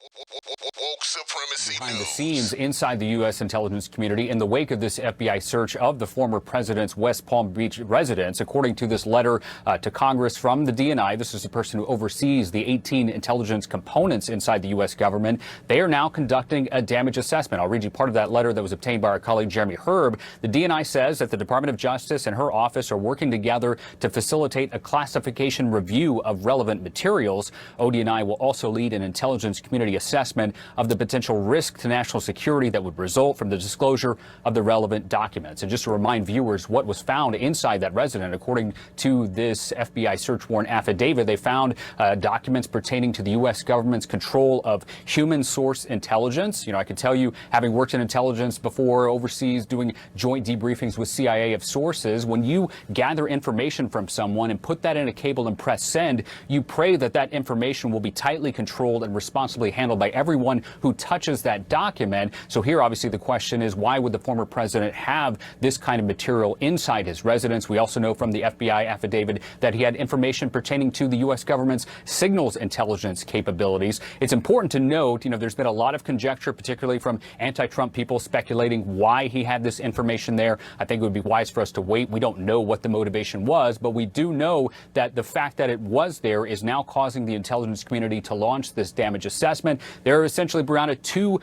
Woke supremacy Behind the news. scenes inside the U.S. intelligence community in the wake of this FBI search of the former president's West Palm Beach residence. According to this letter to Congress from the DNI, this is the person who oversees the 18 intelligence components inside the U.S. government. They are now conducting a damage assessment. I'll read you part of that letter that was obtained by our colleague Jeremy Herb. The DNI says that the Department of Justice and her office are working together to facilitate a classification review of relevant materials. ODNI will also lead an intelligence community assessment of the potential risk to national security that would result from the disclosure of the relevant documents. And just to remind viewers what was found inside that residence, according to this FBI search warrant affidavit, they found documents pertaining to the U.S. government's control of human source intelligence. You know, I can tell you, having worked in intelligence before overseas, doing joint debriefings with CIA of sources, when you gather information from someone and put that in a cable and press send, you pray that that information will be tightly controlled and responsibly handled by everyone who touches that document. So here, obviously, the question is, why would the former president have this kind of material inside his residence? We also know from the FBI affidavit that he had information pertaining to the U.S. government's signals intelligence capabilities. It's important to note, you know, there's been a lot of conjecture, particularly from anti-Trump people, speculating why he had this information there. I think it would be wise for us to wait. We don't know what the motivation was, but we do know that the fact that it was there is now causing the intelligence community to launch this damage assessment. There are essentially, Brianna, two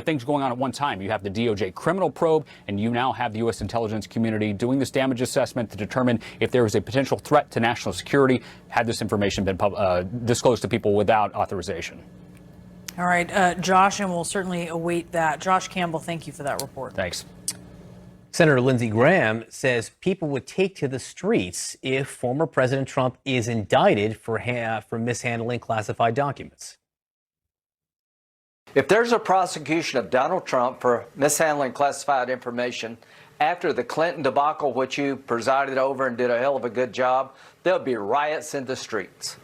things going on at one time. You have the DOJ criminal probe, and you now have the U.S. intelligence community doing this damage assessment to determine if there is a potential threat to national security had this information been disclosed to people without authorization. All right, Josh, and we'll certainly await that. Josh Campbell, thank you for that report. Thanks. Senator Lindsey Graham says people would take to the streets if former President Trump is indicted for mishandling classified documents. If there's a prosecution of Donald Trump for mishandling classified information after the Clinton debacle, which you presided over and did a hell of a good job, there'll be riots in the streets.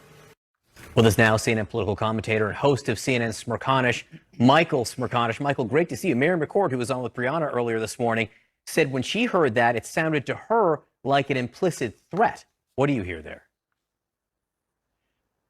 With us now, CNN political commentator and host of CNN's Smerconish, Michael Smerconish. Michael, great to see you. Mary McCord, who was on with Brianna earlier this morning, said when she heard that, it sounded to her like an implicit threat. What do you hear there?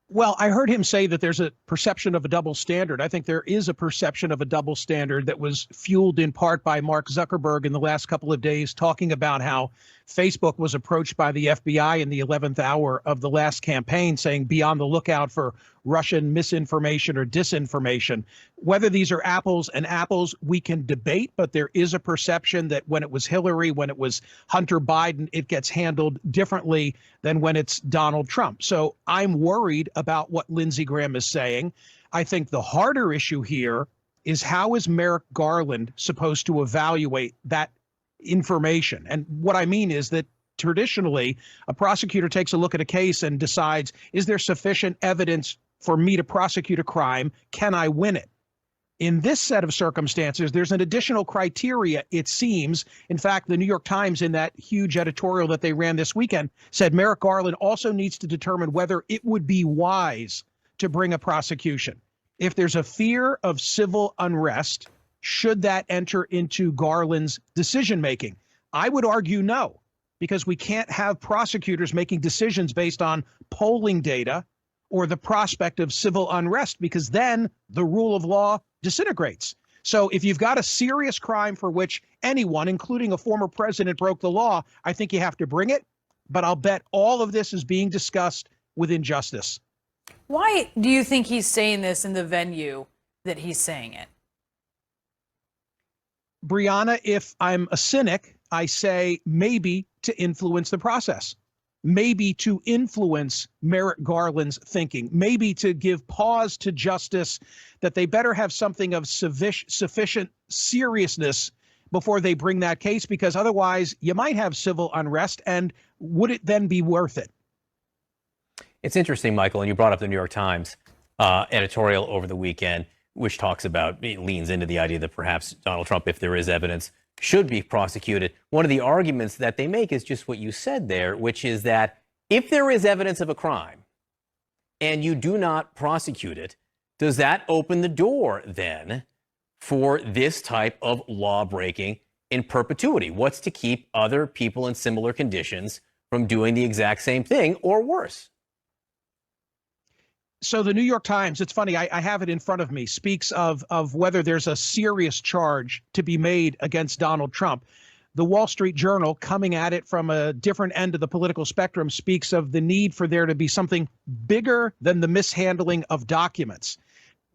Well, I heard him say that there's a perception of a double standard. I think there is a perception of a double standard that was fueled in part by Mark Zuckerberg in the last couple of days, talking about how Facebook was approached by the FBI in the 11th hour of the last campaign, saying be on the lookout for Russian misinformation or disinformation. Whether these are apples and apples, we can debate, but there is a perception that when it was Hillary, when it was Hunter Biden, it gets handled differently than when it's Donald Trump. So I'm worried about what Lindsey Graham is saying. I think the harder issue here is how is Merrick Garland supposed to evaluate that information? And what I mean is that traditionally, a prosecutor takes a look at a case and decides, is there sufficient evidence for me to prosecute a crime? Can I win it? In this set of circumstances, there's an additional criteria, it seems. In fact, the New York Times, in that huge editorial that they ran this weekend, said Merrick Garland also needs to determine whether it would be wise to bring a prosecution. If there's a fear of civil unrest, should that enter into Garland's decision-making? I would argue no, because we can't have prosecutors making decisions based on polling data or the prospect of civil unrest, because then the rule of law disintegrates. So if you've got a serious crime for which anyone, including a former president, broke the law, I think you have to bring it. But I'll bet all of this is being discussed within justice. Why do you think he's saying this in the venue that he's saying it? Brianna, if I'm a cynic, I say maybe to influence the process, maybe to influence Merrick Garland's thinking, maybe to give pause to justice that they better have something of sufficient seriousness before they bring that case, because otherwise you might have civil unrest. And would it then be worth it? It's interesting, Michael, and you brought up the New York Times editorial over the weekend, which talks about, it leans into the idea that perhaps Donald Trump, if there is evidence, should be prosecuted. One of the arguments that they make is just what you said there, which is that if there is evidence of a crime and you do not prosecute it, does that open the door then for this type of law breaking in perpetuity? What's to keep other people in similar conditions from doing the exact same thing or worse? So the New York Times, it's funny, I have it in front of me, speaks of whether there's a serious charge to be made against Donald Trump. The Wall Street Journal, coming at it from a different end of the political spectrum, speaks of the need for there to be something bigger than the mishandling of documents.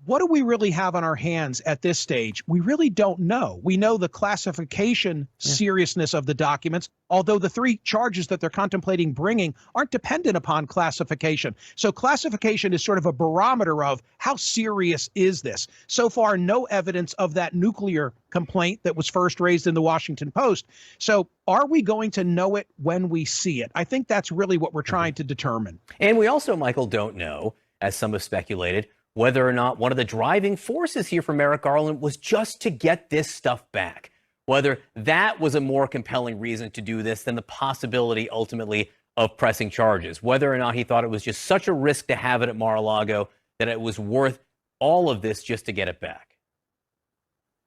What do we really have on our hands at this stage? We really don't know. We know the classification seriousness of the documents, although the 3 charges that they're contemplating bringing aren't dependent upon classification. So classification is sort of a barometer of how serious is this. So far, no evidence of that nuclear complaint that was first raised in the Washington Post. So are we going to know it when we see it? I think that's really what we're trying to determine. And we also, Michael, don't know, as some have speculated, whether or not one of the driving forces here for Merrick Garland was just to get this stuff back. Whether that was a more compelling reason to do this than the possibility ultimately of pressing charges. Whether or not he thought it was just such a risk to have it at Mar-a-Lago that it was worth all of this just to get it back.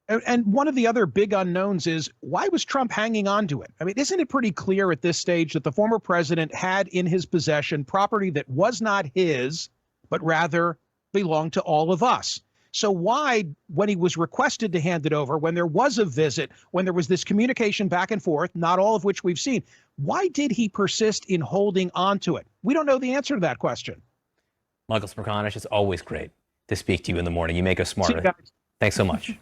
And one of the other big unknowns is, why was Trump hanging on to it? I mean, isn't it pretty clear at this stage that the former president had in his possession property that was not his, but rather belonged to all of us? So why, when he was requested to hand it over, when there was a visit, when there was this communication back and forth, not all of which we've seen, why did he persist in holding on to it? We don't know the answer to that question. Michael Smerconish, it's always great to speak to you in the morning. You make us See you smarter. guys. Thanks so much.